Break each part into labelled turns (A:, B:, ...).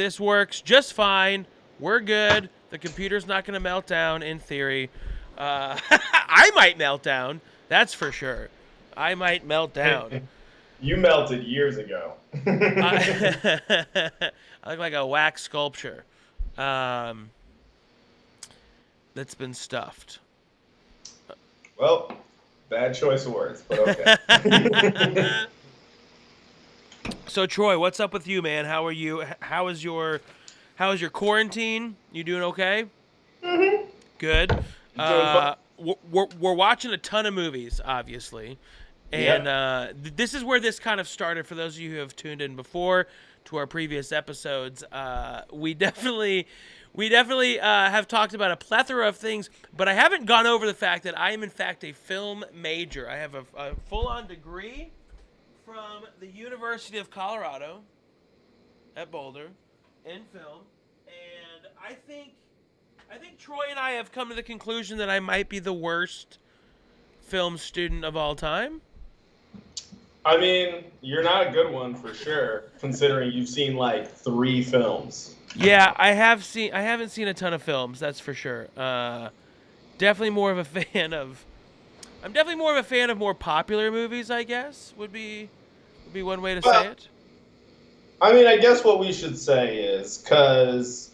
A: This works just fine. We're good. The computer's not going to melt down in theory. I might melt down. That's for sure. I might melt down.
B: You melted years ago.
A: I, I look like a wax sculpture um, that's been stuffed.
B: Well, bad choice of words, but okay.
A: So Troy, what's up with you, man? How are you? How is your quarantine? You doing okay?
B: hmm
A: Good.
B: Doing fine.
A: We're watching a ton of movies, obviously, and
B: Yep.
A: this is where this kind of started. For those of you who have tuned in before to our previous episodes, we definitely have talked about a plethora of things, but I haven't gone over the fact that I am in fact a film major. I have a full-on degree from the University of Colorado at Boulder in film, and I think Troy and I have come to the conclusion that I might be the worst film student of all time.
B: I mean, you're not a good one for sure, considering you've seen like three films.
A: Yeah, I have seen. I haven't seen a ton of films. That's for sure. Definitely more of a fan of. I'm definitely more of a fan of more popular movies. I guess would be one way to say
B: Well,
A: it.
B: I mean, I guess what we should say is because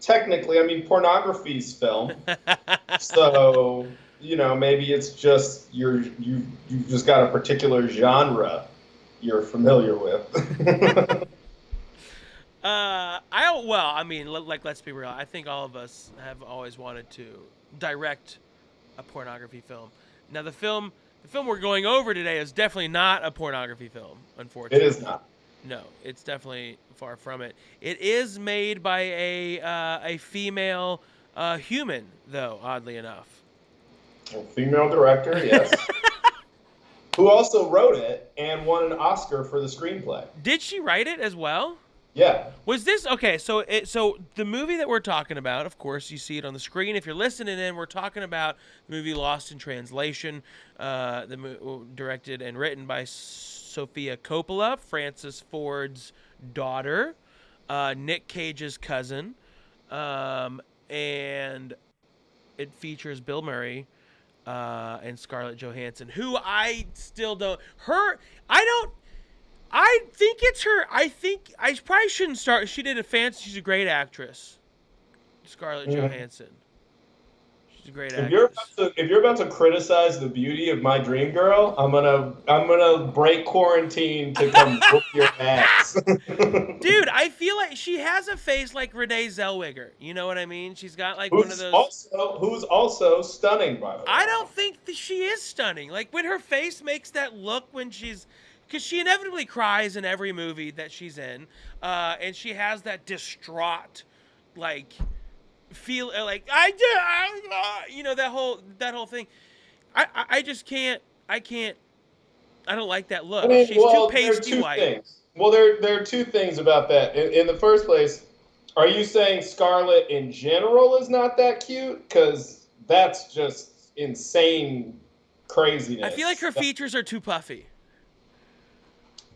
B: technically, I mean, pornography's film, so maybe it's just you've just got a particular genre you're familiar with.
A: I mean, like, let's be real. I think all of us have always wanted to direct a pornography film. Now, the film we're going over today is definitely not a pornography film,
B: It is
A: unfortunately.
B: not.
A: No, it's definitely far from it. It is made by a female human, though, oddly enough.
B: A female director, yes, who also wrote it and won an Oscar for the screenplay.
A: Did she write it as well?
B: Yeah,
A: Was this okay? So the movie that we're talking about, of course, you see it on the screen. If you're listening in, we're talking about the movie Lost in Translation, directed and written by Sofia Coppola, Francis Ford's daughter, Nick Cage's cousin, and it features Bill Murray and Scarlett Johansson, who I still don't. Her, I don't. I think it's her. I think I probably shouldn't start. She did a fancy. She's a great actress, Scarlett
B: Mhm.
A: Johansson. She's a great
B: If you're about
A: actress.
B: to if you're about to criticize the beauty of my dream girl, I'm gonna break quarantine to come whoop your ass.
A: Dude, I feel like she has a face like Renee Zellweger. You know what I mean? She's got like one of
B: who's
A: those.
B: also who's also stunning, by the
A: I
B: way.
A: don't think that she is stunning. Like when her face makes that look when she's, because she inevitably cries in every movie that she's in, and she has that distraught, like feel like that whole thing. I just can't. I can't. I don't like that
B: I
A: look.
B: mean,
A: She's too
B: well, there are
A: pasty
B: two
A: white.
B: things. Well, there are two things about that. In the first place, are you saying Scarlett in general is not that cute? Because that's just insane
A: I feel like
B: craziness.
A: her features are too puffy.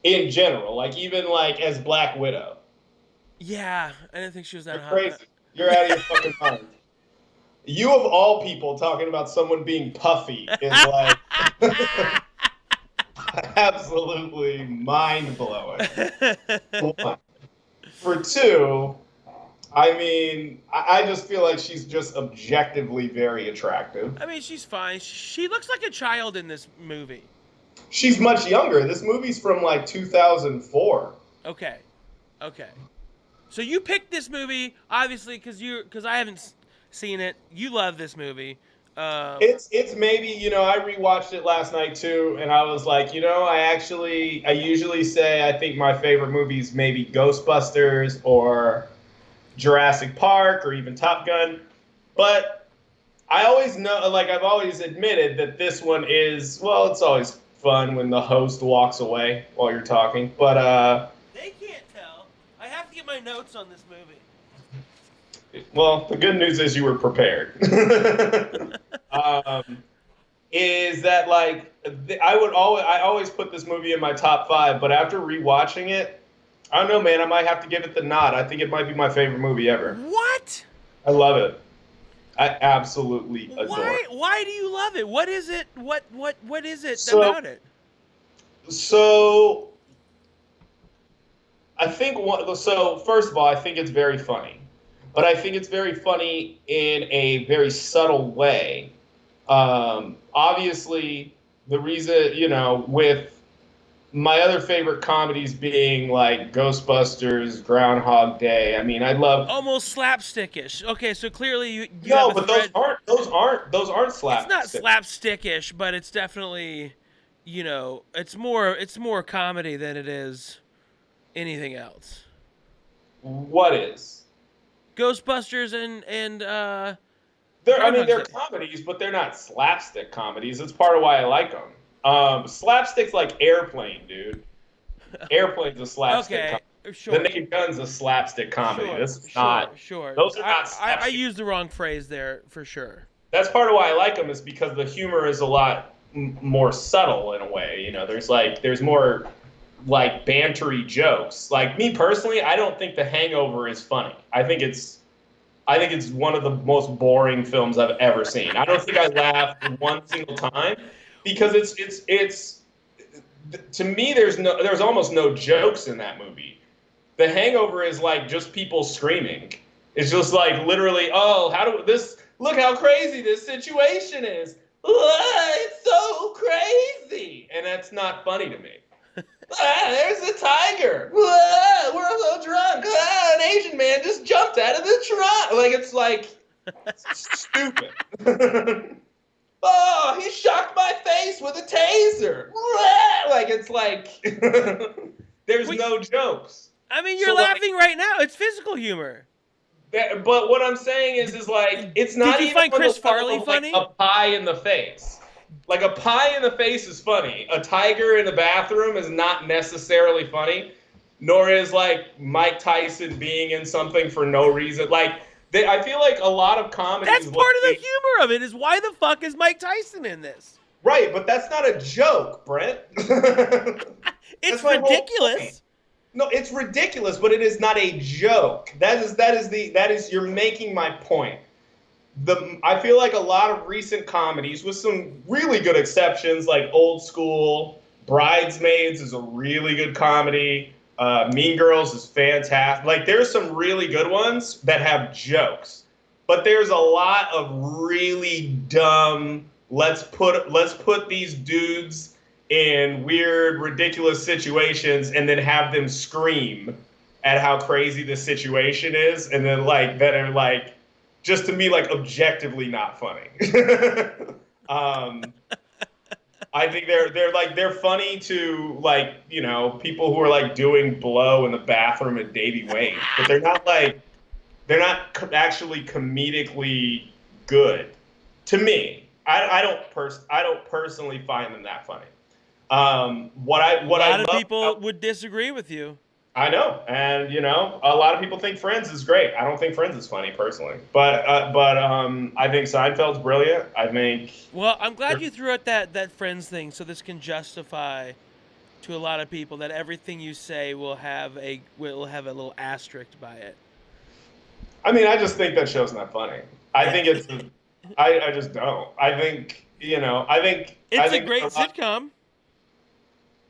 B: In general, like even like as Black Widow,
A: Yeah, I didn't think she was
B: you're
A: that
B: crazy.
A: hot.
B: You're out of your fucking mind. You of all people talking about someone being puffy is like absolutely mind blowing. For two, I mean, I just feel like she's just objectively very attractive.
A: I mean, she's fine. She looks like a child in this movie.
B: She's much younger. This movie's from like 2004.
A: Okay, okay. So you picked this movie obviously because I haven't seen it. You love this movie. Um,
B: It's maybe, I rewatched it last night too, and I was like, I usually say I think my favorite movies maybe Ghostbusters or Jurassic Park or even Top Gun. But I always know, like I've always admitted that this one is, well, it's always fun when the host walks away while you're talking. But
A: they can't tell. I have to get my notes on this movie.
B: well, the good news is you were prepared. um, is that like I always put this movie in my top five, but after rewatching it, I don't know, man. I might have to give it the nod. I think it might be my favorite movie ever.
A: What?
B: I love it. I absolutely adore it.
A: Why do you love it? What is it? What is it
B: So,
A: about it?
B: so I think so first of all, I think it's very funny. But I think it's very funny in a very subtle way. Obviously, the reason, with my other favorite comedies being like Ghostbusters, Groundhog Day. I mean, I love.
A: Almost slapstickish. Okay, so clearly you have
B: No,
A: a
B: but those
A: thread.
B: aren't
A: It's not
B: slapstick.
A: slapstickish, but it's definitely, it's more comedy than it is anything else.
B: What is?
A: Ghostbusters and
B: I mean,
A: Groundhog
B: they're
A: Day.
B: comedies, but they're not slapstick comedies. It's part of why I like them. Slapstick's like Airplane, dude. Airplane's a slapstick
A: Okay,
B: comedy. The
A: sure,
B: Naked Gun's a slapstick comedy.
A: sure,
B: This is
A: sure,
B: not.
A: sure.
B: Those are
A: I,
B: not
A: I I
B: slapstick.
A: used the wrong phrase there for sure.
B: That's part of why I like them is because the humor is a lot more subtle in a way. There's more like bantery jokes. Like me personally, I don't think The Hangover is funny. I think it's one of the most boring films I've ever seen. I don't think I laughed one single time because it's to me there's almost no jokes in that movie. The Hangover is like just people screaming. It's just like literally, oh, how do this look how crazy this situation is. It's so crazy. And that's not funny to me. There's a tiger. We're so drunk. An Asian man just jumped out of the trunk. Like it's like stupid. Oh, he shocked my face with a taser. Like it's like there's
A: Wait,
B: no jokes.
A: I mean,
B: So
A: you're
B: like,
A: laughing right now. It's physical humor.
B: but what I'm saying is like it's
A: Did
B: not
A: you
B: even
A: find
B: on the
A: Chris
B: level
A: Farley
B: of like
A: funny?
B: a pie in the face. Like a pie in the face is funny. A tiger in the bathroom is not necessarily funny, nor is like Mike Tyson being in something for no reason. I feel like a lot of
A: That's
B: comedies
A: part of the
B: lately.
A: humor of it. Is why the fuck is Mike Tyson in this?
B: Right, but that's not a joke, Brent.
A: It's
B: That's my whole point.
A: ridiculous.
B: No, it's ridiculous, but it is not a joke. That is you're making my point. I feel like a lot of recent comedies, with some really good exceptions, like Old School, Bridesmaids is a really good comedy. Mean Girls is fantastic. Like there's some really good ones that have jokes, but there's a lot of really dumb. Let's put these dudes in weird, ridiculous situations and then have them scream at how crazy the situation is, and then like that are like just to me like objectively not funny. um, I think they're funny to like people who are like doing blow in the bathroom at Davy Wayne, but they're not actually comedically good to me. I don't personally find them that funny.
A: A
B: What I
A: lot of
B: love
A: people
B: about
A: would disagree with you.
B: I know, and a lot of people think Friends is great. I don't think Friends is funny personally, but I think Seinfeld's brilliant. I think
A: Well, I'm glad you threw out that Friends thing, so this can justify to a lot of people that everything you say will have a little asterisk by it.
B: I mean, I just think that show's not funny. I think I just don't. I
A: It's a
B: think
A: great sitcom.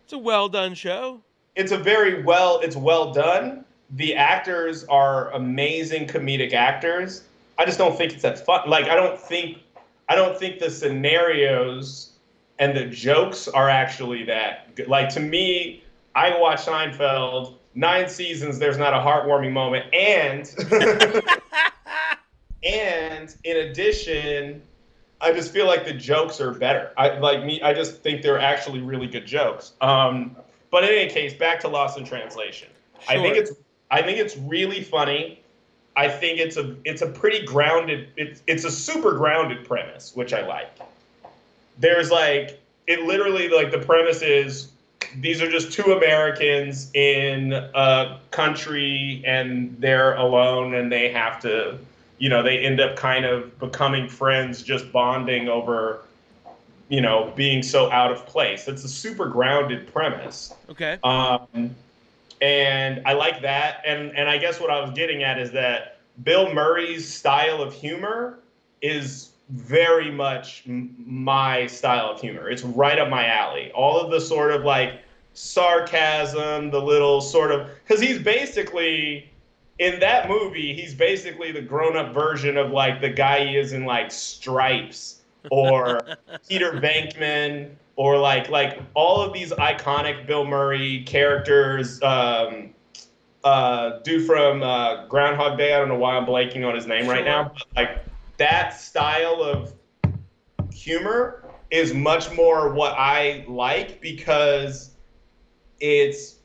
A: It's a well done show.
B: it's well done. The actors are amazing comedic actors. I just don't think it's that fun. Like I don't think the scenarios and the jokes are actually that good. Like to me, I watch Seinfeld 9 seasons. There's not a heartwarming moment, and and in addition, I just feel like the jokes are better. I just think they're actually really good jokes. But in any case, back to Lost in Translation. I think
A: Sure.
B: it's I think it's really funny. I think it's a pretty grounded. It's a super grounded premise, which I like. There's like it literally like the premise is these are just two Americans in a country and they're alone and they have to they end up kind of becoming friends, just bonding over being so out of place. It's a super grounded premise.
A: Okay.
B: Um, And I like that. And I guess what I was getting at is that Bill Murray's style of humor is very much my style of humor. It's right up my alley. All of the sort of like sarcasm, the little sort of, because he's basically in that movie, he's basically the grown-up version of like the guy he is in like Stripes or Peter Venkman or like all of these iconic Bill Murray characters. Dude from Groundhog Day. I don't know why I'm blanking on his name right
A: Sure.
B: now. But like that style of humor is much more what I like because it's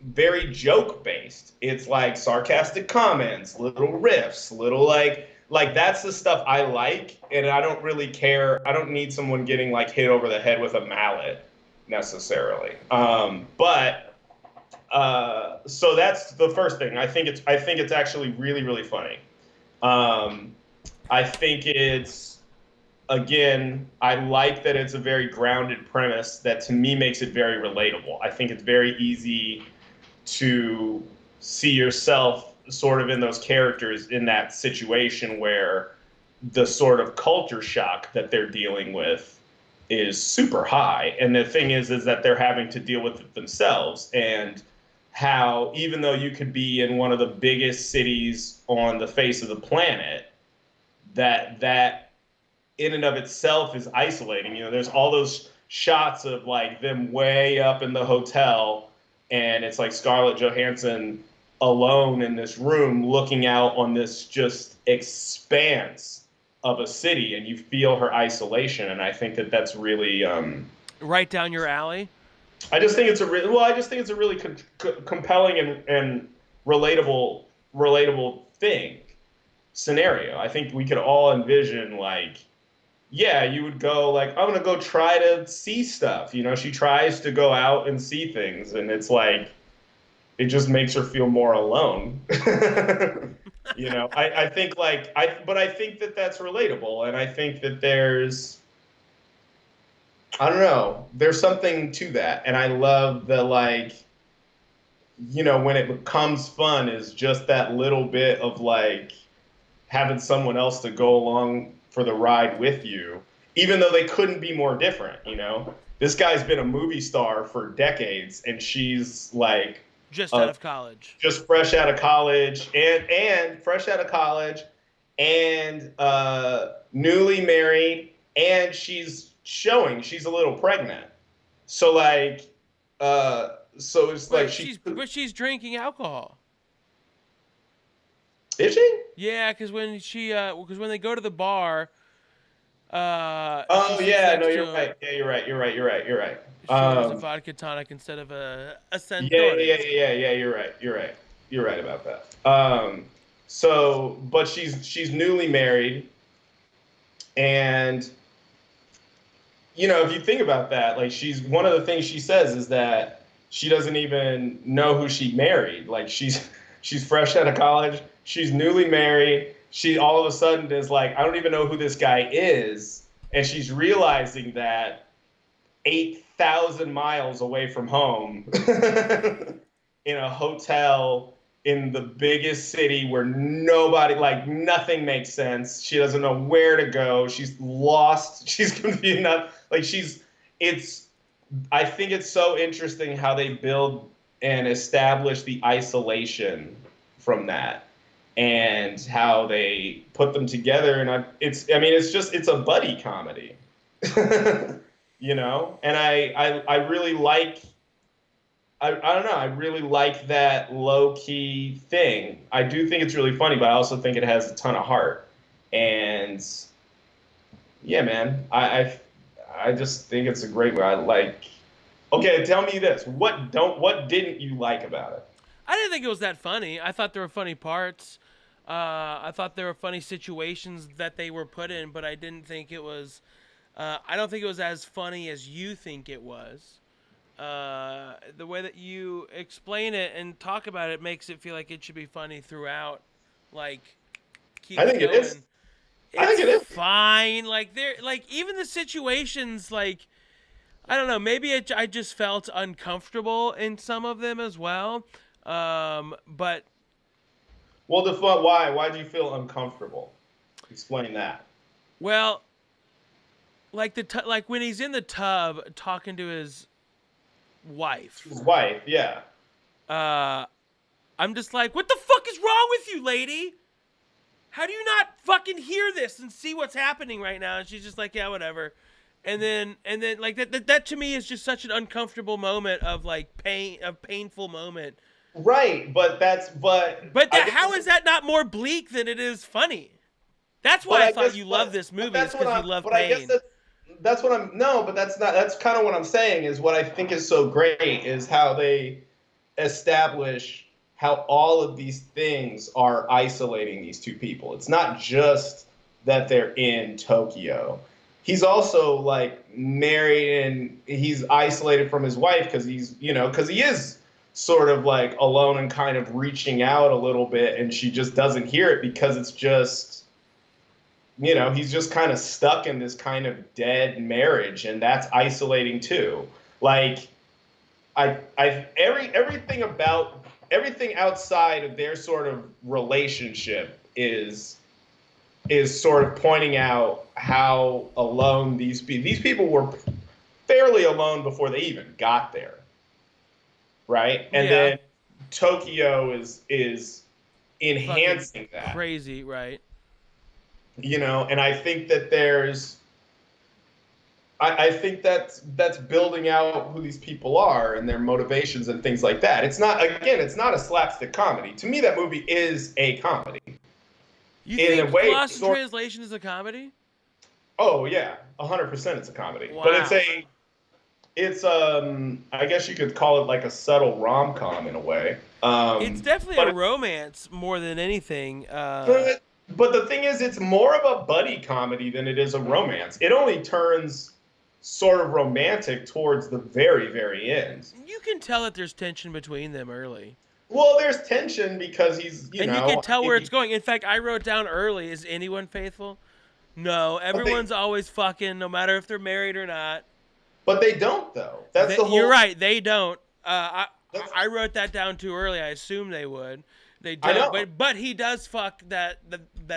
B: very joke based. It's like sarcastic comments, little riffs, little like that's the stuff I like, and I don't really care. I don't need someone getting like hit over the head with a mallet necessarily. So that's the first thing. I think it's actually really really funny. Um, I think it's again, I like that it's a very grounded premise that to me makes it very relatable. I think it's very easy to see yourself sort of in those characters in that situation where the sort of culture shock that they're dealing with is super high. And the thing is that they're having to deal with it themselves. And how, even though you could be in one of the biggest cities on the face of the planet, that in and of itself is isolating. You know, there's all those shots of like them way up in the hotel, and it's like Scarlett Johansson alone in this room looking out on this just expanse of a city, and you feel her isolation. And I think that that's really
A: Right down your alley.
B: I just think it's a really well. I just think it's a really compelling and relatable thing scenario. I think we could all envision like, yeah, you would go like, I'm gonna go try to see stuff. You know, she tries to go out and see things, and it's like it just makes her feel more alone. You know, I think but I think that that's relatable, and I think that I don't know, there's something to that, and I love the like, you know, when it becomes fun is just that little bit of like having someone else to go along for the ride with you, even though they couldn't be more different, you know? This guy's been a movie star for decades, and she's like
A: Just out of college.
B: just fresh out of college and fresh out of college and newly married, and she's a little pregnant. So like so it's like
A: Wait, she's drinking alcohol.
B: is she?
A: Yeah, because when they go to the bar, she
B: Oh
A: sits
B: yeah, no,
A: next to
B: you're
A: him.
B: right. Yeah, you're right.
A: She orders a vodka tonic instead of a
B: Yeah,
A: Centaurus.
B: you're right about that. So, but she's newly married, and you know, if you think about that, like she's one of the things she says is that she doesn't even know who she married. Like she's fresh out of college, she's newly married. She all of a sudden is like, I don't even know who this guy is, and she's realizing that 8,000 miles away from home in a hotel in the biggest city where nobody, like nothing makes sense. She doesn't know where to go. She's lost. She's confused. Like it's, I think it's so interesting how they build and establish the isolation from that and how they put them together. And I mean, it's a buddy comedy. You know, and I really like I don't know, I really like that low key thing. I do think it's really funny, but I also think it has a ton of heart. And yeah, man, I just think it's a great one. I like. Okay, tell me this: what didn't you like about it?
A: I didn't think it was that funny. I thought there were funny parts. I thought there were funny situations that they were put in, but I didn't think it was. I don't think it was as funny as you think it was. The way that you explain it and talk about it makes it feel like it should be funny throughout. Like,
B: I
A: keeps
B: think it is.
A: going.
B: I
A: It's
B: think it is.
A: fine. Like even the situations like I don't know. Maybe I just felt uncomfortable in some of them as well. But
B: Well, why? Why do you feel uncomfortable? Explain that.
A: well, like like when he's in the tub talking to his wife,
B: His wife, yeah.
A: uh, I'm just like, what the fuck is wrong with you, lady? How do you not fucking hear this and see what's happening right now? And she's just like, yeah, whatever. And then like that to me is just such an uncomfortable moment of like painful moment.
B: Right,
A: But
B: I guess
A: how is that not more bleak than it is funny? That's
B: but
A: why I
B: I
A: thought
B: guess
A: you love this
B: but
A: movie, is
B: that's what
A: because you
B: I'm
A: love
B: but I guess
A: pain.
B: that's what I'm no, but that's not that's kind of what I'm saying is what I think is so great is how they establish how all of these things are isolating these two people. It's not just that they're in Tokyo. He's also like married and he's isolated from his wife because because he is sort of like alone and kind of reaching out a little bit and she just doesn't hear it because it's just he's just kind of stuck in this kind of dead marriage and that's isolating too. Like everything outside of their sort of relationship is sort of pointing out how alone these people were fairly alone before they even got there, right? And
A: Yeah,
B: then Tokyo is
A: fucking
B: enhancing that,
A: crazy, right?
B: and I think that I think that's building out who these people are and their motivations and things like that. It's not a slapstick comedy. To me, that movie is a comedy.
A: You
B: In a
A: think
B: way,
A: Lost in Translation is a comedy?
B: oh yeah, 100% it's a comedy. But
A: Wow.
B: I guess you could call it like a subtle rom-com in a way.
A: It's definitely a
B: But
A: romance more than anything.
B: but the thing is, it's more of a buddy comedy than it is a romance. It only turns sort of romantic towards the very, very end.
A: You can tell that there's tension between them early.
B: Well, there's tension because he's,
A: And you can tell where it's going. In fact, I wrote down early, is anyone faithful? No,
B: but they,
A: everyone's always fucking, no matter if they're married or not.
B: but they don't though. That's the
A: You're
B: whole.
A: right, they don't.
B: That's,
A: I wrote that down too early. I assume they would. They
B: I
A: don't,
B: know.
A: but he does fuck that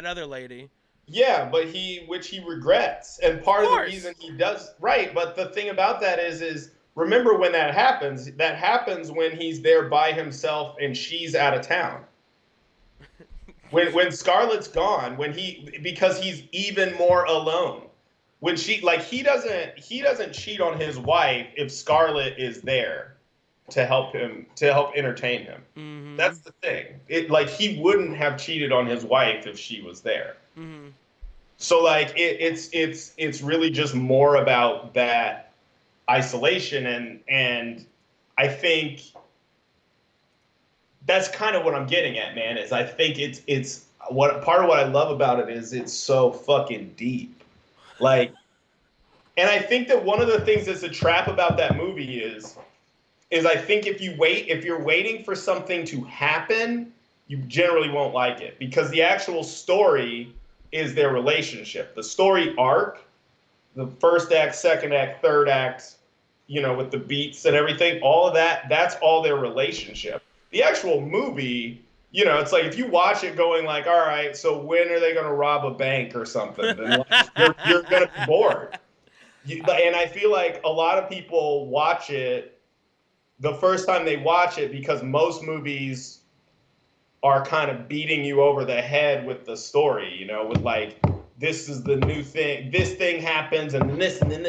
A: other lady.
B: Yeah, but which he regrets, and part
A: Of
B: of the
A: course.
B: reason he does right. But the thing about that is remember when that happens? That happens when he's there by himself and she's out of town. When Scarlett's gone, because he's even more alone. When he doesn't cheat on his wife if Scarlett is there to help entertain him.
A: Mm-hmm.
B: That's the thing. He wouldn't have cheated on his wife if she was there.
A: Mm-hmm.
B: So it's really just more about that isolation and I think that's kind of what I'm getting at, man, is I think it's what part of what I love about it is it's so fucking deep. Like and I think that one of the things that's a trap about that movie is I think if you're waiting for something to happen, you generally won't like it because the actual story is their relationship. The story arc, the first act, second act, third act, with the beats and everything, all of that's all their relationship. The actual movie, it's like if you watch it going like, all right, so when are they going to rob a bank or something? Then you're going to be bored. And I feel like a lot of people watch it the first time they watch it because most movies are kind of beating you over the head with the story, with like, this is the new thing, this thing happens, and then this, and then,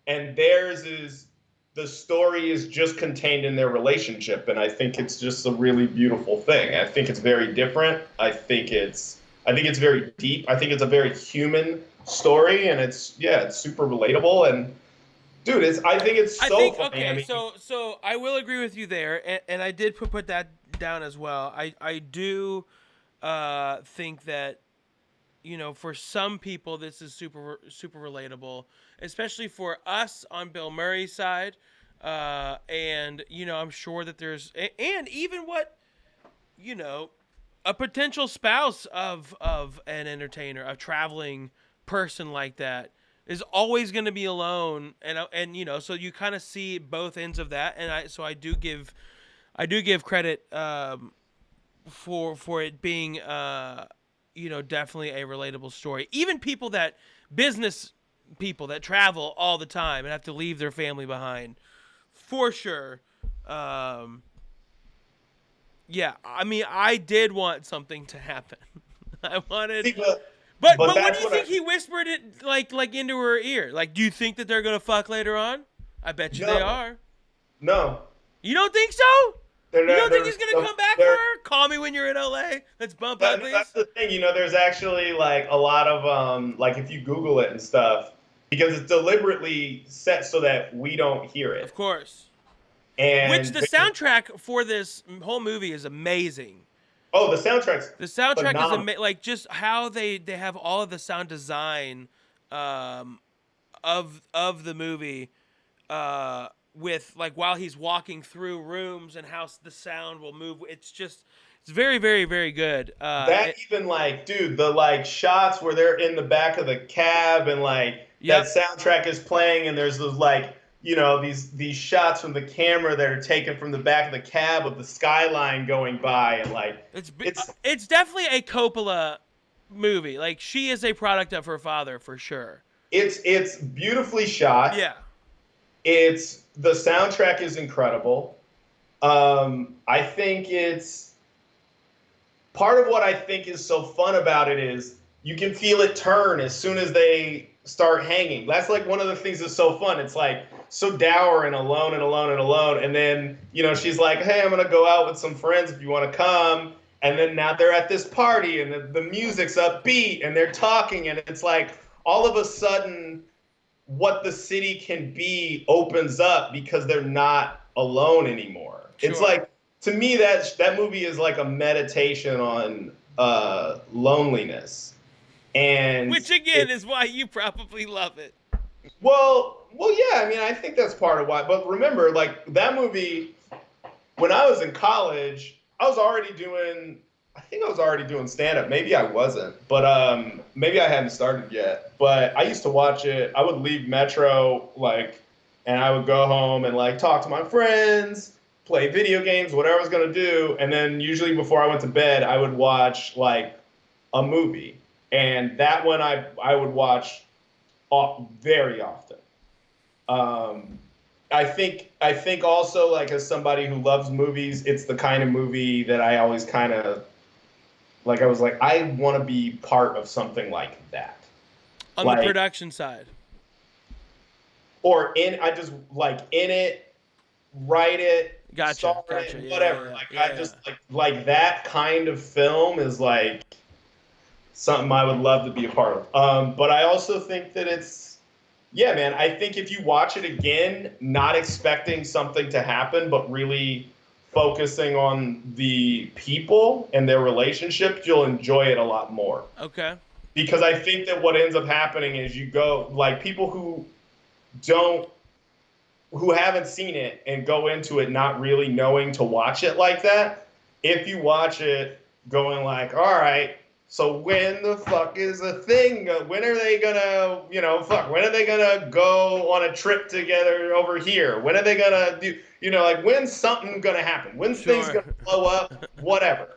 B: and theirs is, the story is just contained in their relationship, and I think it's just a really beautiful thing. I think it's very different. I think it's very deep. I think it's a very human story, and it's super relatable, and dude, I think it's so funny.
A: Okay,
B: I mean,
A: so I will agree with you there, and I did put that down as well. I do think that for some people this is super relatable, especially for us on Bill Murray's side, and I'm sure that there's and even what a potential spouse of an entertainer, a traveling person like that. is always going to be alone, and you know, so you kind of see both ends of that, and I do give credit for it being you know, definitely a relatable story. Even business people that travel all the time and have to leave their family behind, for sure. Um, yeah, I mean, I did want something to happen. I wanted,
B: See,
A: but
B: but
A: what do
B: that's
A: you
B: what
A: think he whispered it like into her ear? Like, do you think that they're gonna fuck later on? I bet you they
B: no,
A: are.
B: no.
A: You don't think so?
B: They're
A: You
B: not.
A: don't think he's gonna come back for her? Call me when you're in LA. Let's bump
B: That's
A: uglies.
B: the thing. You know, there's actually like a lot of like if you Google it and stuff, because it's deliberately set so that we don't hear
A: Of
B: it.
A: course. Which
B: And
A: the soundtrack for this whole movie is amazing.
B: oh, the soundtrack's
A: The soundtrack is
B: phenomenal.
A: like just how they have all of the sound design um, of the movie with like while he's walking through rooms and how the sound will move. It's very very very good.
B: That even like, dude, the like shots where they're in the back of the cab and like that
A: Yep.
B: soundtrack is playing and there's those like, you know, these shots from the camera that are taken from the back of the cab of the skyline going by and like it's
A: It's definitely a Coppola movie. Like she is a product of her father for sure.
B: it's beautifully shot.
A: Yeah.
B: It's the soundtrack is incredible. I think it's part of what I think is so fun about it is you can feel it turn as soon as they start hanging. That's like one of the things that's so fun. It's like so dour and alone and alone and alone. And then, you know, she's like, hey, I'm going to go out with some friends if you want to come. And then now they're at this party and the music's upbeat and they're talking. And it's like all of a sudden what the city can be opens up because they're not alone anymore.
A: Sure.
B: It's like, to me, that movie is like a meditation on loneliness, and
A: Which again is why you probably love it.
B: well, yeah. I mean, I think that's part of why. But remember, like that movie, when I was in college, I was already doing. I think I was already doing stand up. Maybe I wasn't, but maybe I hadn't started yet. But I used to watch it. I would leave Metro like, and I would go home and like talk to my friends, play video games, whatever I was gonna do, and then usually before I went to bed, I would watch like a movie, and that one I would watch very often. I think also like as somebody who loves movies, it's the kind of movie that I always kind of like. I was like, I want to be part of something like that.
A: On
B: like,
A: the production side.
B: Or I just like in it, write it,
A: Gotcha.
B: it,
A: Yeah,
B: whatever.
A: yeah,
B: like
A: yeah,
B: I just like that kind of film is like something I would love to be a part of. But I also think that yeah, man. I think if you watch it again, not expecting something to happen, but really focusing on the people and their relationship, you'll enjoy it a lot more.
A: Okay.
B: Because I think that what ends up happening is you go like people who haven't seen it and go into it not really knowing to watch it like that. If you watch it going like, all right, so when the fuck is the thing? When are they gonna, when are they gonna go on a trip together over here? When are they gonna do, like when's something gonna happen? When's things gonna blow up? Whatever.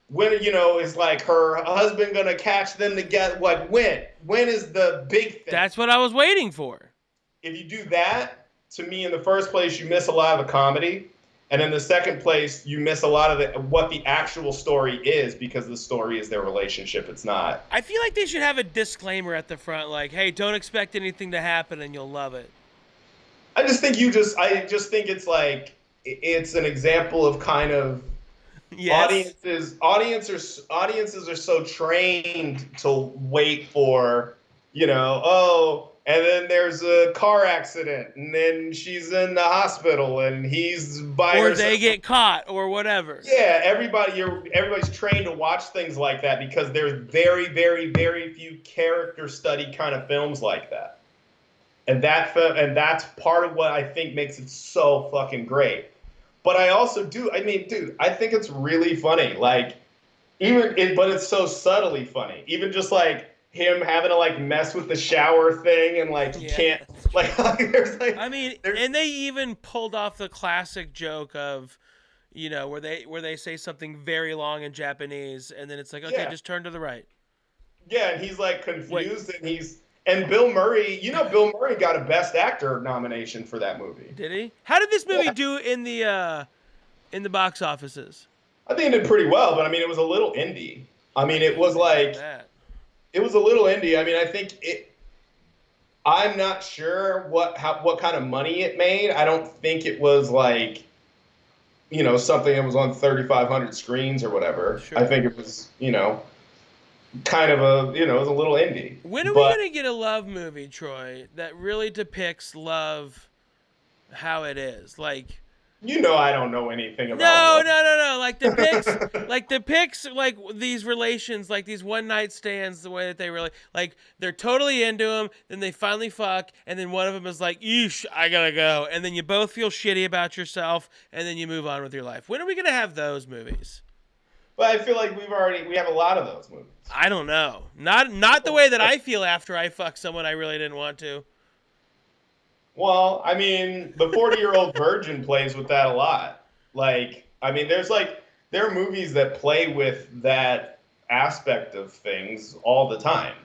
B: When, is like her husband gonna catch them together? Like when? When is the big thing?
A: That's what I was waiting for.
B: If you do that, to me, in the first place, you miss a lot of the comedy. And in the second place, you miss a lot of what the actual story is, because the story is their relationship. It's not.
A: I feel like they should have a disclaimer at the front, like, hey, don't expect anything to happen and you'll love it.
B: I just think it's like, it's an example of kind of
A: yes.
B: audiences are so trained to wait for, and then there's a car accident, and then she's in the hospital, and he's by
A: or
B: herself.
A: they get caught, or whatever.
B: Yeah, everybody's trained to watch things like that because there's very, very, very few character study kind of films like that, and that's part of what I think makes it so fucking great. But I also do. I mean, dude, I think it's really funny. Like, but it's so subtly funny. Even just like him having to like mess with the shower thing and like he
A: Yeah.
B: can't like there's like
A: I mean,
B: there's
A: and they even pulled off the classic joke of, where they say something very long in Japanese, and then it's like, okay,
B: yeah.
A: just turn to the right.
B: Yeah, and he's like
A: Wait,
B: confused and Bill Murray, Bill Murray got a Best Actor nomination for that movie.
A: did he? How did this movie
B: Yeah.
A: do in the box offices?
B: I think it did pretty well, but I mean it was a little indie. I mean it was
A: Imagine
B: like
A: that.
B: it was a little indie. I mean I think I'm not sure what kind of money it made. I don't think it was like something that was on 3,500 screens or whatever.
A: Sure.
B: I think it was, kind of it was a little indie.
A: When are we
B: But
A: gonna get a love movie, Troy, that really depicts love how it is? Like,
B: I don't know anything about
A: no. Like depicts like these relations, like these one night stands, the way that they really like they're totally into them. Then they finally fuck, and then one of them is like, "Yeesh, I gotta go," and then you both feel shitty about yourself, and then you move on with your life. When are we gonna have those movies?
B: But I feel like we have a lot of those movies.
A: I don't know. Not the way that I feel after I fuck someone I really didn't want to.
B: Well, I mean, the 40-year-old virgin plays with that a lot. Like, I mean, there are movies that play with that aspect of things all the time,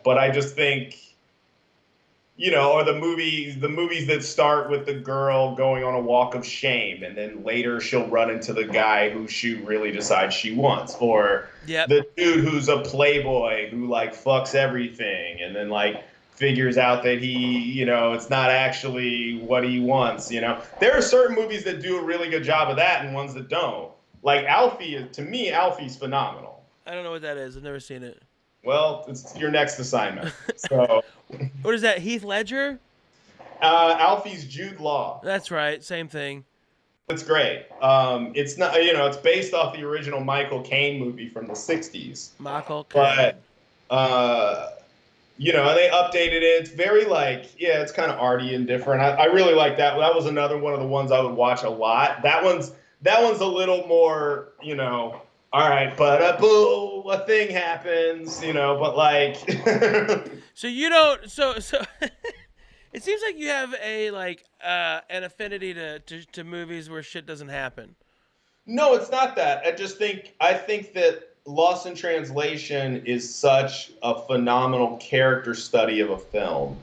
B: But I just think, or the movies that start with the girl going on a walk of shame, and then later she'll run into the guy who she really decides she wants, or
A: Yep.
B: the dude who's a playboy who like fucks everything, and then like figures out that he, it's not actually what he wants, There are certain movies that do a really good job of that and ones that don't. Like Alfie, to me, Alfie's phenomenal.
A: I don't know what that is. I've never seen it.
B: Well, it's your next assignment. So,
A: What is that? Heath Ledger?
B: Alfie's Jude Law.
A: That's right. Same thing.
B: It's great. It's not, it's based off the original Michael Caine movie from the 60s.
A: Michael.
B: But, and they updated it. It's very it's kind of arty and different. I really like that. That was another one of the ones I would watch a lot. That one's a little more, all right, but boo, a thing happens, but like.
A: So you don't. So. It seems like you have an affinity to movies where shit doesn't happen.
B: No, it's not that. I think that Lost in Translation is such a phenomenal character study of a film.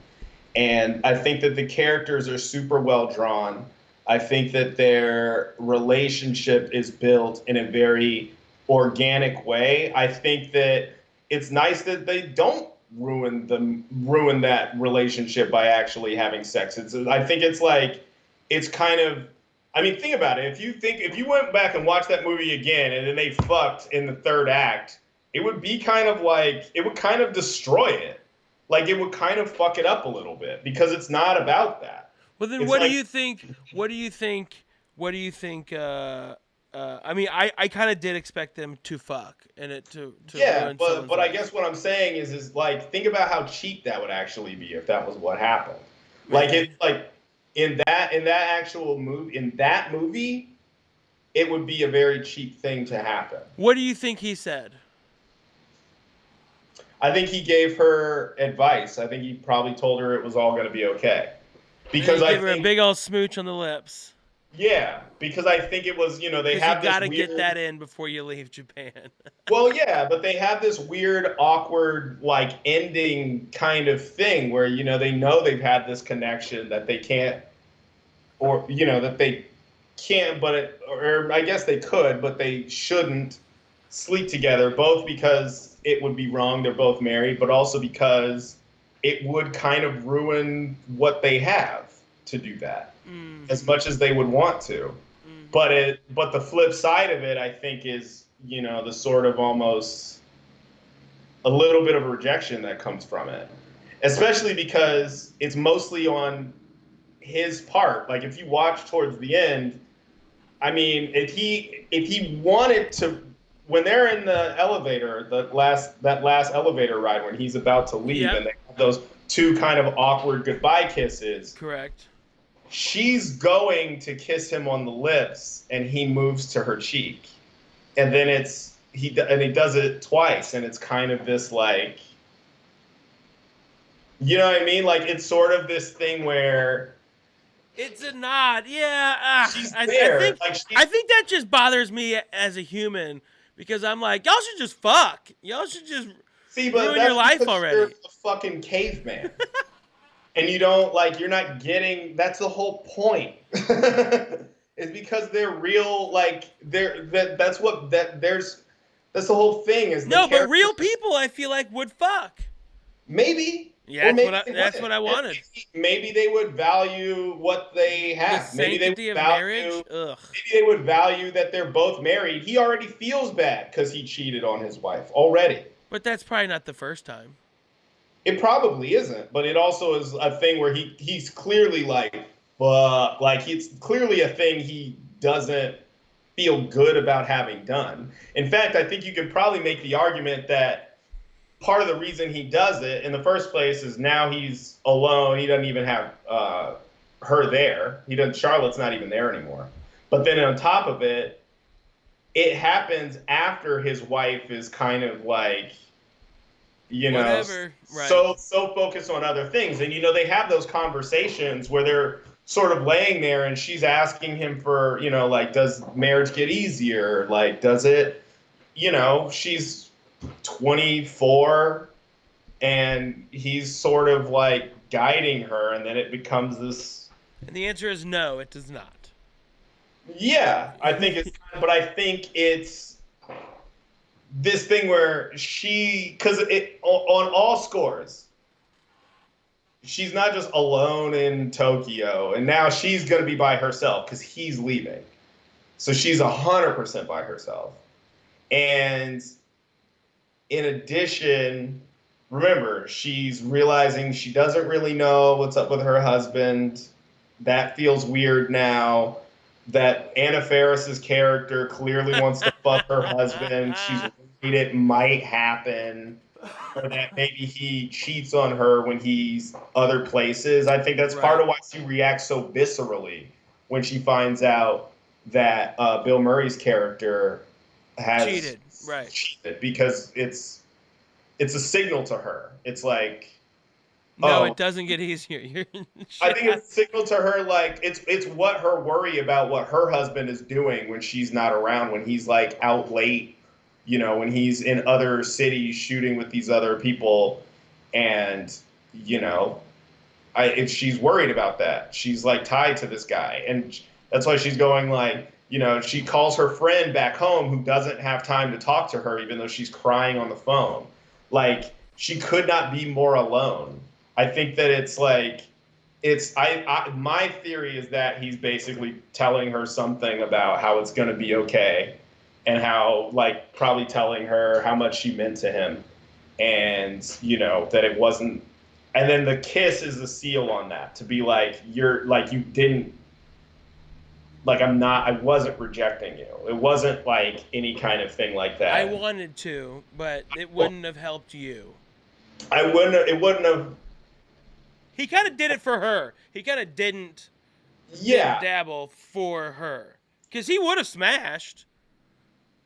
B: And I think that the characters are super well drawn. I think that their relationship is built in a very organic way. I think that it's nice that they don't ruin that relationship by actually having sex. I think it's kind of, I mean, think about it. If you went back and watched that movie again and then they fucked in the third act, it would be it would kind of destroy it. Like it would kind of fuck it up a little bit because it's not about that.
A: Well, then what do you think? What do you think? I mean, I kind of did expect them to fuck and it to
B: yeah,
A: ruin
B: but I guess what I'm saying is like think about how cheap that would actually be if that was what happened. Like it's like in that movie, it would be a very cheap thing to happen.
A: What do you think he said?
B: I think he gave her advice. I think he probably told her it was all going to be okay. Because
A: I gave her a big old smooch on the lips.
B: Yeah, because I think it was, they have this
A: you got to
B: weird...
A: get that in before you leave Japan.
B: Well, yeah, but they have this weird, awkward, ending kind of thing where, they know they've had this connection that they can't, or, that they can't, or I guess they could, but they shouldn't sleep together, both because it would be wrong, they're both married, but also because it would kind of ruin what they have to do that. As much as they would want to. But the flip side of it, I think, is, the sort of almost a little bit of rejection that comes from it. Especially because it's mostly on his part. Like, if you watch towards the end, I mean, if he wanted to, when they're in the elevator, that last elevator ride when he's about to leave, and they have those two kind of awkward goodbye kisses.
A: Correct.
B: She's going to kiss him on the lips, and he moves to her cheek, and then he does it twice, and it's kind of this You know what I mean? Like it's sort of this thing where
A: It's a nod. Yeah.
B: she's there. Like
A: I
B: she's
A: think that just bothers me as a human because I'm like, y'all should just fuck. Y'all should just
B: see, but
A: ruin your
B: that's
A: life
B: because you're
A: already.
B: a fucking caveman. And you don't like you're not getting that's the whole point. It's because they're real like that's what that's the whole thing is the
A: No, but real
B: characters
A: people, I feel like would fuck.
B: maybe
A: Yeah,
B: or maybe they
A: that's
B: wouldn't.
A: what I
B: And
A: wanted.
B: maybe they would value what they
A: The
B: have.
A: sanctity of marriage. Ugh.
B: Maybe they would value that they're both married. He already feels bad because he cheated on his wife already.
A: But that's probably not the first time.
B: It probably isn't, but it also is a thing where he's clearly like, fuck, like it's clearly a thing he doesn't feel good about having done. In fact, I think you could probably make the argument that part of the reason he does it in the first place is now he's alone. He doesn't even have her there. He doesn't. Charlotte's not even there anymore. But then on top of it, it happens after his wife is kind of like
A: Whatever. Right.
B: so focused on other things. And they have those conversations where they're sort of laying there and she's asking him for, like, does marriage get easier? Like, does it, she's 24 and he's sort of like guiding her, and then it becomes this.
A: And the answer is no, it does not.
B: Yeah, but I think it's this thing where because on all scores, she's not just alone in Tokyo, and now she's going to be by herself because he's leaving. So she's 100% by herself. And in addition, remember, she's realizing she doesn't really know what's up with her husband. That feels weird now. That Anna Faris's character clearly wants to fuck her husband. She's worried it might happen, or that maybe he cheats on her when he's other places. I think that's part of why she reacts so viscerally when she finds out that Bill Murray's character has cheated, because it's a signal to her. It's like,
A: no, it doesn't get easier.
B: I think it's a signal to her, like it's what her worry about what her husband is doing when she's not around, when he's like out late, when he's in other cities shooting with these other people, and she's worried about that. She's like tied to this guy, and that's why she's going like, she calls her friend back home who doesn't have time to talk to her, even though she's crying on the phone. Like, she could not be more alone. I think that it's like, my theory is that he's basically telling her something about how it's going to be okay, and how, like, probably telling her how much she meant to him, and, that it wasn't, and then the kiss is the seal on that, to be like, you're, like, you didn't, like, I wasn't rejecting you. It wasn't like any kind of thing like that.
A: I wanted to, but it wouldn't have helped you.
B: It wouldn't have.
A: He kind of did it for her. He kind of didn't dabble for her. Because he would have smashed.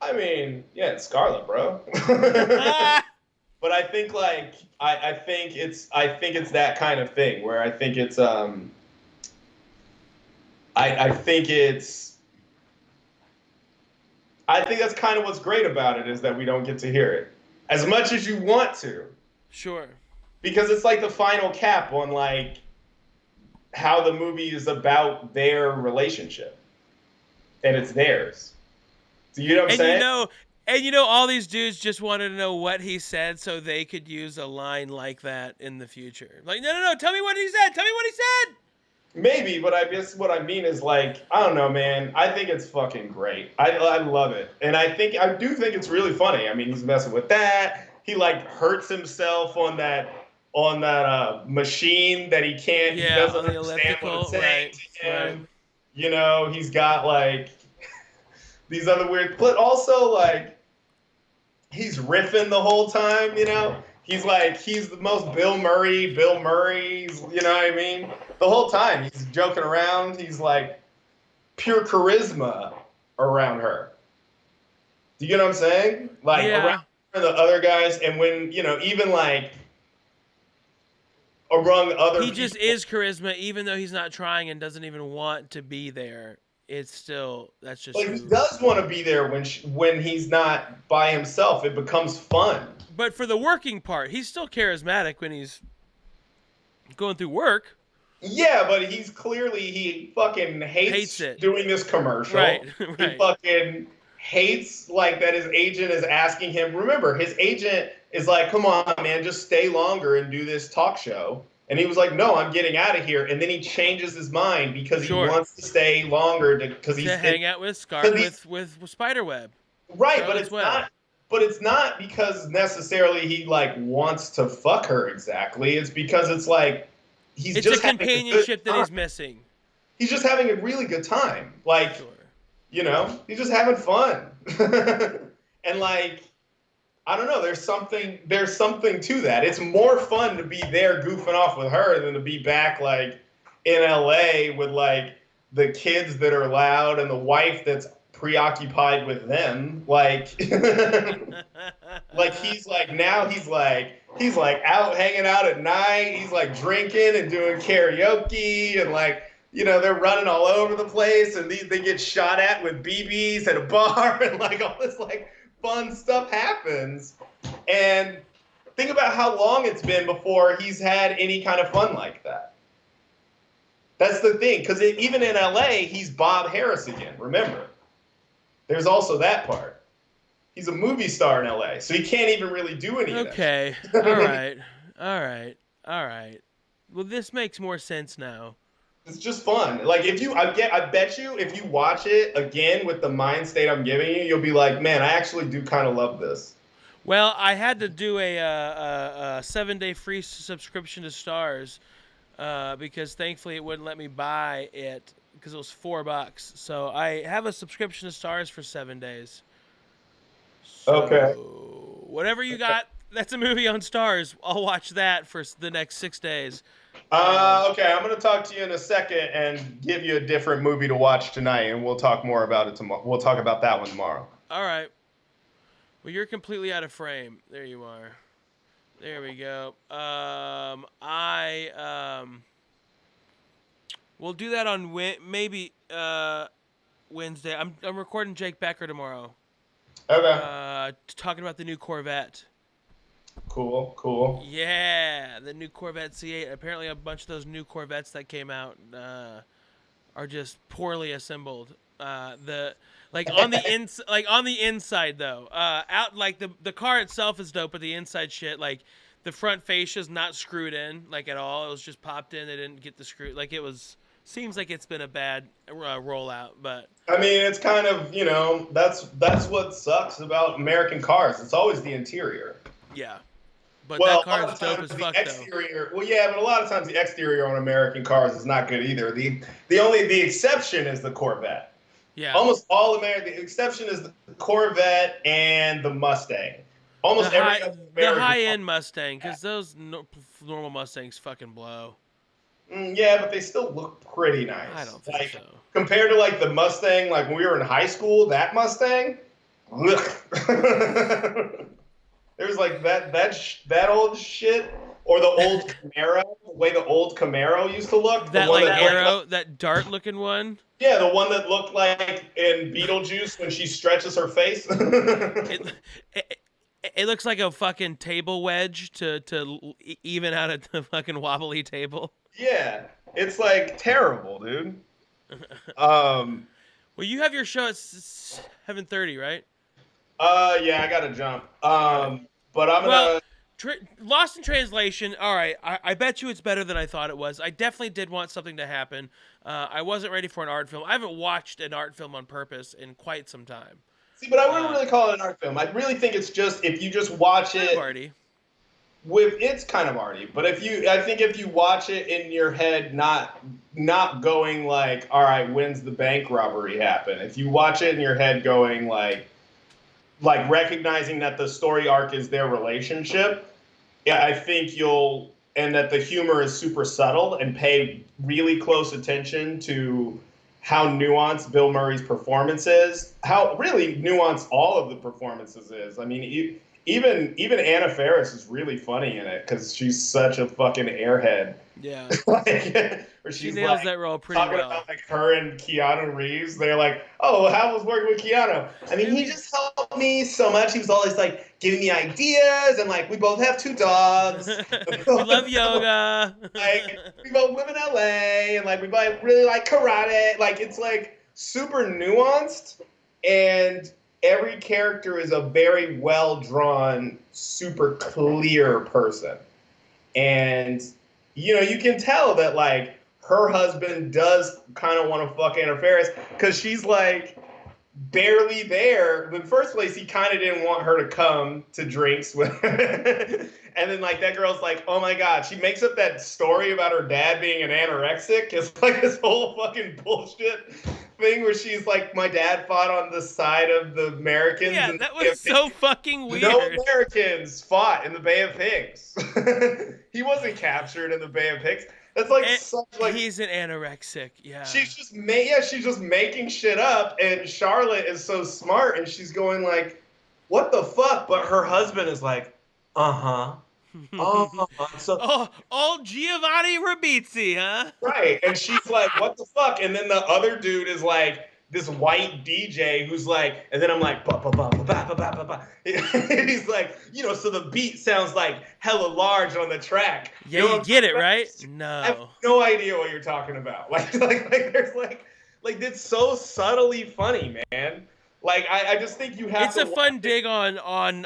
B: I mean, yeah, it's Scarlett, bro. But I think, like, I think it's that kind of thing where I think it's I think that's kind of what's great about it, is that we don't get to hear it as much as you want to.
A: Sure.
B: Because it's like the final cap on, like, how the movie is about their relationship, and it's theirs. Do you know what I'm saying?
A: And all these dudes just wanted to know what he said so they could use a line like that in the future. Like, no, tell me what he said. Tell me what he said.
B: Maybe, but I guess what I mean is, like, I don't know, man. I think it's fucking great. I love it. And I do think it's really funny. I mean, he's messing with that. He, like, hurts himself on that machine that he can't, he doesn't understand what it's saying to him. Right. He's got, like, these other weird, but also, like, he's riffing the whole time, He's like, he's the most Bill Murray's, you know what I mean? The whole time he's joking around. He's like pure charisma around her. Do you know what I'm saying? Like, around the other guys. And when, even like, among other
A: He
B: people.
A: just is charisma, even though he's not trying and doesn't even want to be there. It's still that's just
B: Like he
A: who.
B: does want to be there when he's not by himself. It becomes fun.
A: But for the working part, he's still charismatic when he's going through work.
B: Yeah, but he fucking
A: Hates
B: hates
A: it.
B: doing this commercial.
A: Right,
B: He
A: right.
B: fucking hates like that his agent is asking him. Remember, his agent is like, "Come on, man, just stay longer and do this talk show." And he was like, "No, I'm getting out of here." And then he changes his mind because he
A: Sure.
B: wants to stay longer because
A: To hang out with with Spiderweb.
B: right, but
A: Charlotte's
B: it's
A: Web.
B: not. But it's not because necessarily he like wants to fuck her exactly. It's because it's like he's
A: It's a
B: just having a good
A: companionship that
B: time.
A: he's missing.
B: He's just having a really good time. Like,
A: Sure.
B: he's just having fun. And like, I don't know, there's something to that. It's more fun to be there goofing off with her than to be back like in LA with like the kids that are loud and the wife that's preoccupied with them. Like like he's like out hanging out at night. He's like drinking and doing karaoke and like they're running all over the place and they get shot at with BBs at a bar and like all this like fun stuff happens. And think about how long it's been before he's had any kind of fun like that. That's the thing, because even in LA, he's Bob Harris again. Remember, there's also that part. He's a movie star in LA, so he can't even really do any of that.
A: Okay. All right. Well, this makes more sense now.
B: It's just fun. Like I bet you if you watch it again with the mind state I'm giving you, you'll be like, man, I actually do kind of love this.
A: Well, I had to do a 7-day free subscription to Stars because thankfully it wouldn't let me buy it because it was $4. So I have a subscription to Stars for 7 days. So
B: Okay.
A: whatever you got, that's a movie on Stars. I'll watch that for the next 6 days.
B: Okay, I'm going to talk to you in a second and give you a different movie to watch tonight, and we'll talk more about it tomorrow. We'll talk about that one tomorrow.
A: All right. Well, you're completely out of frame. There you are. There we go. We'll do that on maybe Wednesday. I'm recording Jake Becker tomorrow.
B: Okay.
A: Talking about the new Corvette.
B: Cool.
A: Yeah, the new Corvette C8. Apparently, a bunch of those new Corvettes that came out are just poorly assembled. On the inside though, out like the car itself is dope, but the inside shit, like the front fascia's not screwed in like at all. It was just popped in. They didn't get the screw. Like it was. Seems like it's been a bad rollout, but
B: I mean, it's kind of that's what sucks about American cars. It's always the interior.
A: yeah. But
B: Well,
A: that car is dope as fuck,
B: exterior, though. Well, yeah, but a lot of times the exterior on American cars is not good either. The exception is the Corvette.
A: Yeah.
B: Almost all American. The exception is the Corvette and the Mustang. Almost
A: the
B: every other American
A: high-end Mustang, because those normal Mustangs fucking blow.
B: Yeah, but they still look pretty nice.
A: I don't think so.
B: Compared to like the Mustang, like when we were in high school, that Mustang, there's like that old shit, or the old Camaro, the way the old Camaro used to look.
A: That like arrow, that dart-looking one.
B: Yeah, the one that looked like in Beetlejuice when she stretches her face.
A: It looks like a fucking table wedge to even out at the fucking wobbly table.
B: Yeah, it's like terrible, dude.
A: Well, you have your show at 7:30, right?
B: Yeah, I gotta jump. But I'm gonna.
A: Lost in Translation. All right, I bet you it's better than I thought it was. I definitely did want something to happen. I wasn't ready for an art film. I haven't watched an art film on purpose in quite some time.
B: See, but I wouldn't really call it an art film. I really think it's just if you just watch it.
A: Arty.
B: It's kind of arty, but I think if you watch it in your head, not going like, all right, when's the bank robbery happen? If you watch it in your head, going like recognizing that the story arc is their relationship, yeah, I think and that the humor is super subtle and pay really close attention to how nuanced Bill Murray's performance is, how really nuanced all of the performances is. I mean, even Anna Faris is really funny in it because she's such a fucking airhead.
A: Yeah.
B: Like, where
A: She
B: she's
A: nails
B: like
A: that role pretty
B: talking
A: well.
B: about like her and Keanu Reeves. They're like, "Oh, how was working with Keanu?" I mean, he just helped me so much. He was always like giving me ideas, and like we both have 2 dogs.
A: We love yoga.
B: Like we both live in LA, and like we both really like karate. Like it's like super nuanced, and every character is a very well drawn, super clear person. And you can tell that like her husband does kind of want to fuck Anna Faris because she's like barely there. In the first place, he kind of didn't want her to come to drinks with and then like that girl's like, oh my god, she makes up that story about her dad being an anorexic. It's like this whole fucking bullshit thing where she's like, my dad fought on the side of the Americans
A: Yeah,
B: and
A: that was so fucking
B: no
A: weird.
B: Americans fought in the Bay of Pigs. He wasn't captured in the Bay of Pigs. That's like such like
A: He's an anorexic. Yeah.
B: she's just making shit up, and Charlotte is so smart, and she's going like, "What the fuck?" But her husband is like, "Uh huh, so
A: Oh, Giovanni Ribisi, huh?
B: right," and she's like, "What the fuck?" And then the other dude is like this white DJ who's like, and then I'm like, ba ba ba ba ba ba ba ba. And he's like, so the beat sounds like hella large on the track.
A: Yeah,
B: You know
A: you
B: what I'm
A: get it,
B: talking about?
A: right?
B: I have
A: No.
B: no idea what you're talking about. Like there's like it's so subtly funny, man. Like I just think you have
A: It's
B: to
A: a fun
B: watch it.
A: dig on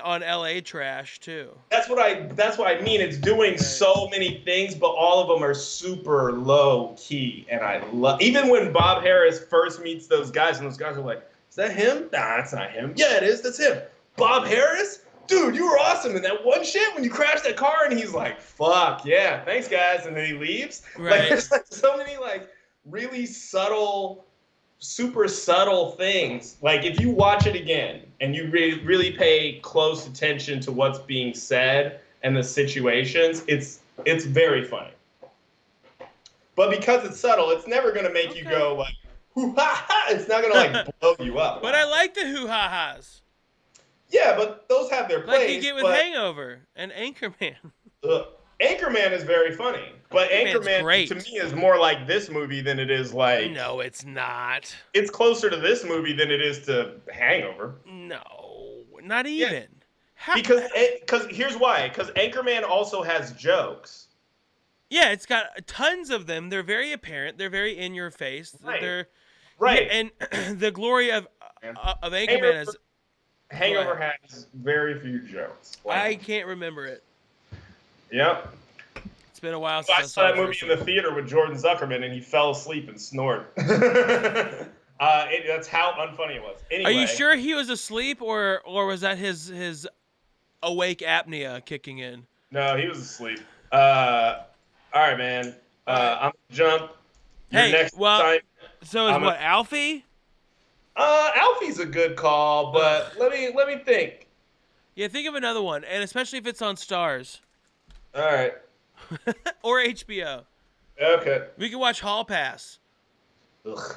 A: LA trash too.
B: That's what I mean. It's doing
A: Right.
B: so many things, but all of them are super low key, and I love. Even when Bob Harris first meets those guys, and those guys are like, "Is that him? Nah, that's not him. Yeah, it is. That's him. Bob Harris, dude, you were awesome in that one shit when you crashed that car." And he's like, "Fuck yeah, thanks guys," and then he leaves. Like
A: Right.
B: there's like so many like really subtle super subtle things. Like if you watch it again and you really pay close attention to what's being said and the situations, it's very funny. But because it's subtle, it's never gonna make you go like, hoo ha ha. It's not gonna like blow you up.
A: But I like the hoo-ha-has.
B: Yeah, but those have their
A: Like
B: place.
A: you get with
B: but
A: Hangover and Anchorman.
B: Anchorman is very funny. But
A: Anchorman's
B: Anchorman
A: great.
B: to me is more like this movie than it is like.
A: No, it's not.
B: It's closer to this movie than it is to Hangover.
A: No, not
B: Yeah.
A: even.
B: Because here's why. Because Anchorman also has jokes.
A: Yeah, it's got tons of them. They're very apparent. They're very in your face.
B: Right.
A: They're
B: Right.
A: Yeah, and the glory of Anchorman is.
B: Hangover has very few jokes.
A: I can't remember it.
B: Yep.
A: It's been a while
B: So
A: since
B: I saw that movie in the theater with Jordan Zuckerman, and he fell asleep and snored. That's how unfunny it was. Anyway,
A: Are you sure he was asleep, or was that his awake apnea kicking in?
B: No, he was asleep. All right, man. I'm gonna jump. Your
A: Hey,
B: next
A: well,
B: time.
A: so is what, Alfie?
B: Alfie's a good call, but let me think.
A: Yeah, think of another one, and especially if it's on Stars
B: All right.
A: or HBO.
B: Okay.
A: We can watch Hall Pass.
B: Ugh.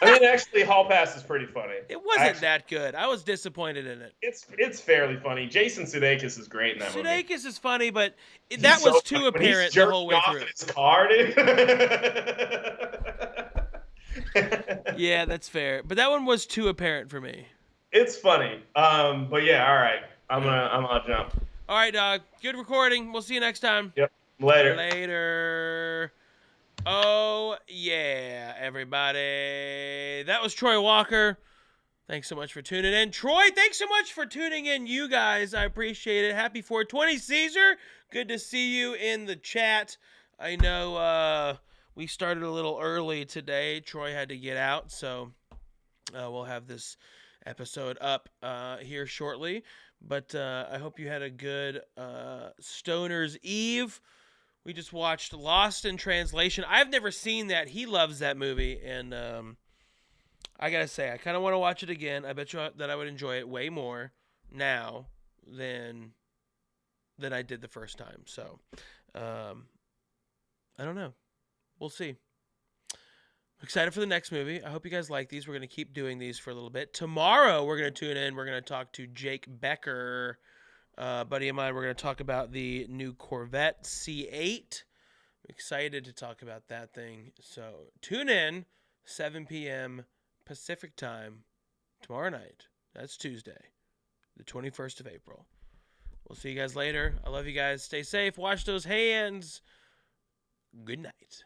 B: I mean, actually, Hall Pass is pretty funny.
A: It wasn't that good. I was disappointed in it.
B: It's fairly funny. Jason Sudeikis is great in that movie.
A: Sudeikis is funny, but that was too apparent the whole way through.
B: In his car, dude.
A: Yeah, that's fair. But that one was too apparent for me.
B: It's funny. But yeah, all right. I'm gonna jump.
A: All right, dog. Good recording. We'll see you next time.
B: Yep. Later.
A: Later. Oh, yeah, everybody. That was Troy Walker. Thanks so much for tuning in. Troy, thanks so much for tuning in, you guys. I appreciate it. Happy 420, Caesar. Good to see you in the chat. I know we started a little early today. Troy had to get out, so we'll have this episode up here shortly. But I hope you had a good Stoner's Eve. We just watched Lost in Translation. I've never seen that. He loves that movie, and I gotta say, I kind of want to watch it again. I bet you that I would enjoy it way more now than I did the first time. So, I don't know. We'll see. Excited for the next movie. I hope you guys like these. We're going to keep doing these for a little bit. Tomorrow, we're going to tune in. We're going to talk to Jake Becker, buddy of mine. We're going to talk about the new Corvette C8. I'm excited to talk about that thing. So tune in, 7 p.m. Pacific time tomorrow night. That's Tuesday, the 21st of April. We'll see you guys later. I love you guys. Stay safe. Wash those hands. Good night.